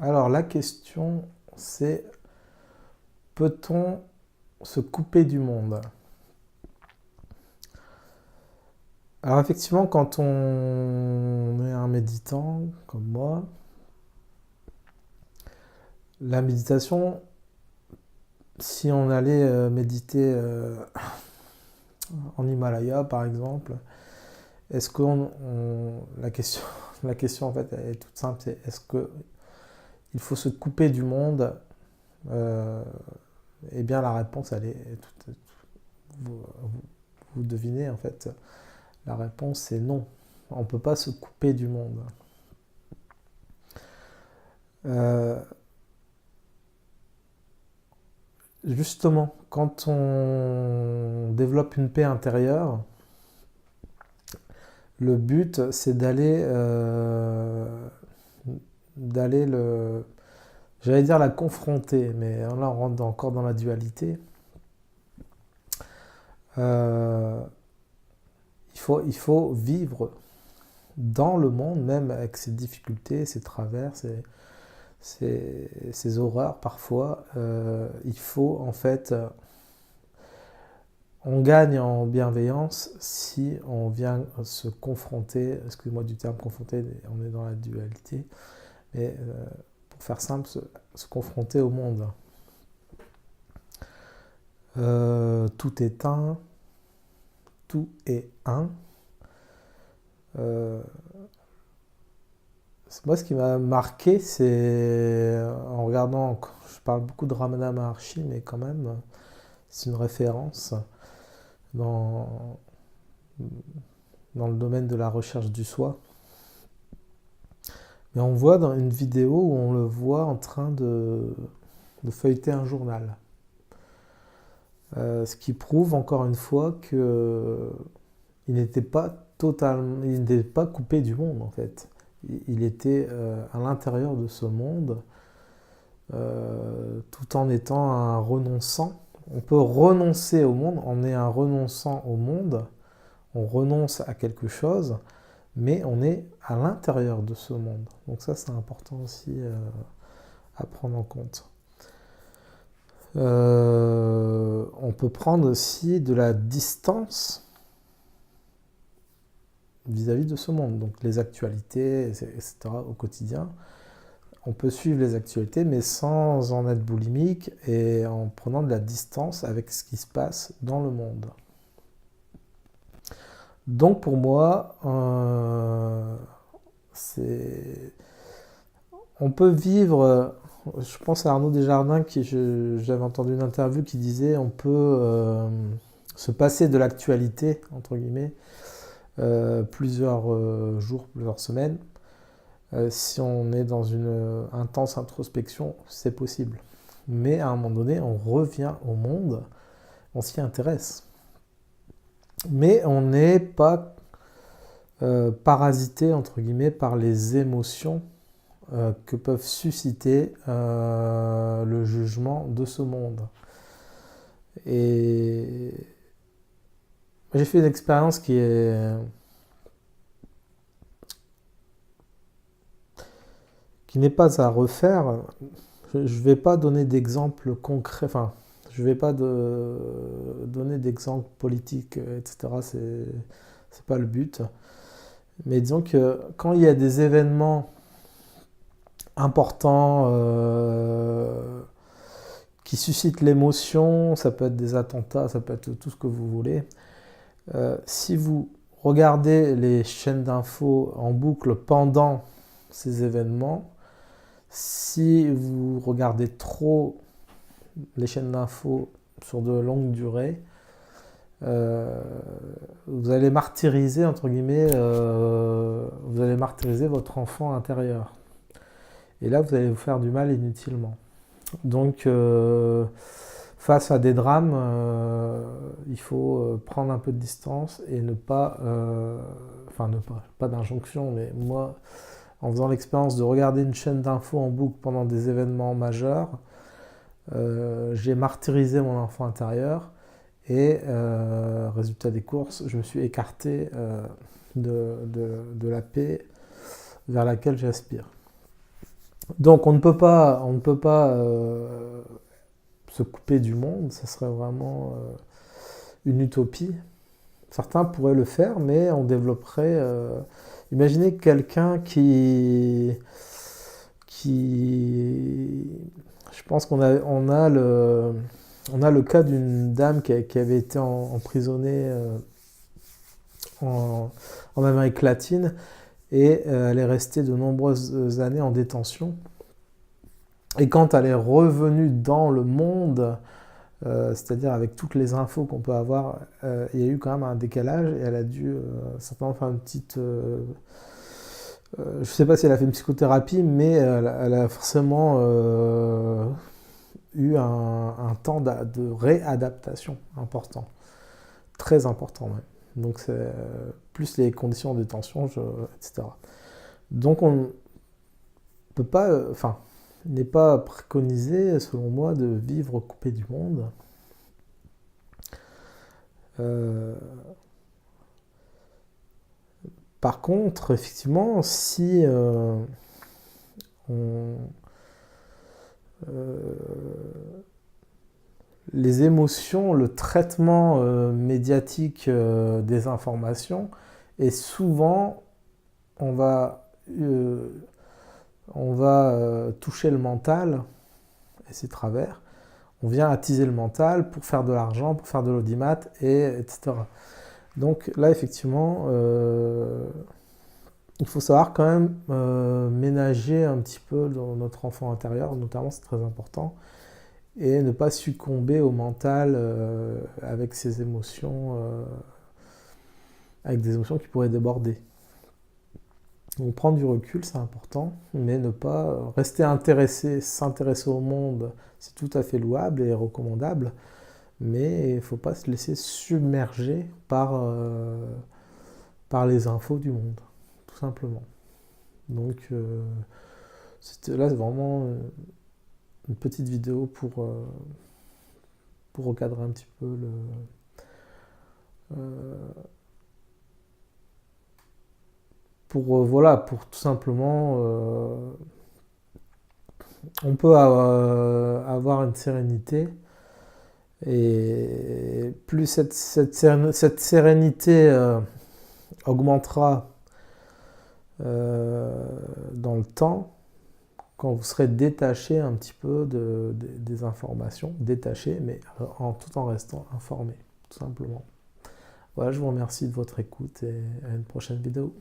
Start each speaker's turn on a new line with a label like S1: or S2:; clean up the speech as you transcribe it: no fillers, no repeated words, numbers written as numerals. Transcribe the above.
S1: Alors la question c'est, peut-on se couper du monde? Alors effectivement, quand on est un méditant comme moi, la méditation, si on allait méditer en Himalaya par exemple, est-ce la question, la question en fait elle est toute simple, c'est est-ce qu'il faut se couper du monde? Euh, Eh bien la réponse elle est vous devinez en fait, la réponse c'est non. On ne peut pas se couper du monde. Euh, Justement, quand on développe une paix intérieure, le but c'est d'aller j'allais dire la confronter, mais là on rentre encore dans la dualité. Euh, il faut vivre dans le monde, même avec ses difficultés, ses travers, ses horreurs parfois. Il faut en fait, on gagne en bienveillance si on vient se confronter, excusez-moi du terme confronter, on est dans la dualité, mais pour faire simple, se confronter au monde. Tout est un, tout est un. Euh, Moi, ce qui m'a marqué, c'est en regardant, je parle beaucoup de Ramana Maharshi, mais quand même, c'est une référence dans, dans le domaine de la recherche du soi. Mais on voit dans une vidéo où on le voit en train de feuilleter un journal. Ce qui prouve encore une fois que il n'était pas totalement, il n'était pas coupé du monde en fait. Il était à l'intérieur de ce monde, tout en étant un renonçant. On peut renoncer au monde, on est un renonçant au monde, on renonce à quelque chose, mais on est à l'intérieur de ce monde. Donc ça, c'est important aussi à prendre en compte. On peut prendre aussi de la distance vis-à-vis de ce monde, donc les actualités, etc. au quotidien. On peut suivre les actualités, mais sans en être boulimique et en prenant de la distance avec ce qui se passe dans le monde. Donc pour moi, on peut vivre. Je pense à Arnaud Desjardins, j'avais entendu une interview qui disait on peut se passer de l'actualité, entre guillemets, plusieurs jours, plusieurs semaines. Si on est dans une intense introspection, c'est possible. Mais à un moment donné, on revient au monde, on s'y intéresse. Mais on n'est pas parasité, entre guillemets, par les émotions que peuvent susciter le jugement de ce monde. Et j'ai fait une expérience qui n'est pas à refaire. Je ne vais pas donner d'exemples concrets, enfin, je ne vais pas donner d'exemples politiques, etc. C'est pas le but. Mais disons que quand il y a des événements importants qui suscitent l'émotion, ça peut être des attentats, ça peut être tout ce que vous voulez. Si vous regardez les chaînes d'infos en boucle pendant ces événements, si vous regardez trop les chaînes d'infos sur de longues durées, vous allez martyriser, entre guillemets, vous allez martyriser votre enfant intérieur. Et là, vous allez vous faire du mal inutilement. Donc, face à des drames, il faut prendre un peu de distance et ne pas, pas d'injonction, mais moi, en faisant l'expérience de regarder une chaîne d'infos en boucle pendant des événements majeurs, j'ai martyrisé mon enfant intérieur et résultat des courses, je me suis écarté de la paix vers laquelle j'aspire. Donc on ne peut pas se couper du monde, ça serait vraiment une utopie. Certains pourraient le faire, mais on développerait... imaginez quelqu'un Je pense on a le cas d'une dame qui avait été emprisonnée en Amérique latine et elle est restée de nombreuses années en détention. Et quand elle est revenue dans le monde, c'est-à-dire avec toutes les infos qu'on peut avoir, il y a eu quand même un décalage et elle a dû certainement faire une petite... je ne sais pas si elle a fait une psychothérapie, mais elle a forcément eu un temps de réadaptation important, très important même. Donc c'est plus les conditions de détention, etc. Donc on ne peut pas, il n'est pas préconisé, selon moi, de vivre coupé du monde. Par contre, effectivement, si les émotions, le traitement médiatique des informations, et souvent on va toucher le mental et ses travers. On vient attiser le mental pour faire de l'argent, pour faire de l'audimat, etc. Donc là, effectivement, il faut savoir quand même ménager un petit peu dans notre enfant intérieur, notamment c'est très important, et ne pas succomber au mental avec ses émotions, avec des émotions qui pourraient déborder. Donc prendre du recul, c'est important, mais ne pas rester intéressé, s'intéresser au monde, c'est tout à fait louable et recommandable, mais il ne faut pas se laisser submerger par les infos du monde, tout simplement. Donc là, c'est vraiment une petite vidéo pour recadrer un petit peu pour tout simplement on peut avoir une sérénité et plus cette sérénité augmentera dans le temps quand vous serez détaché un petit peu des informations, détaché mais tout en restant informé, tout simplement. Voilà, je vous remercie de votre écoute et à une prochaine vidéo.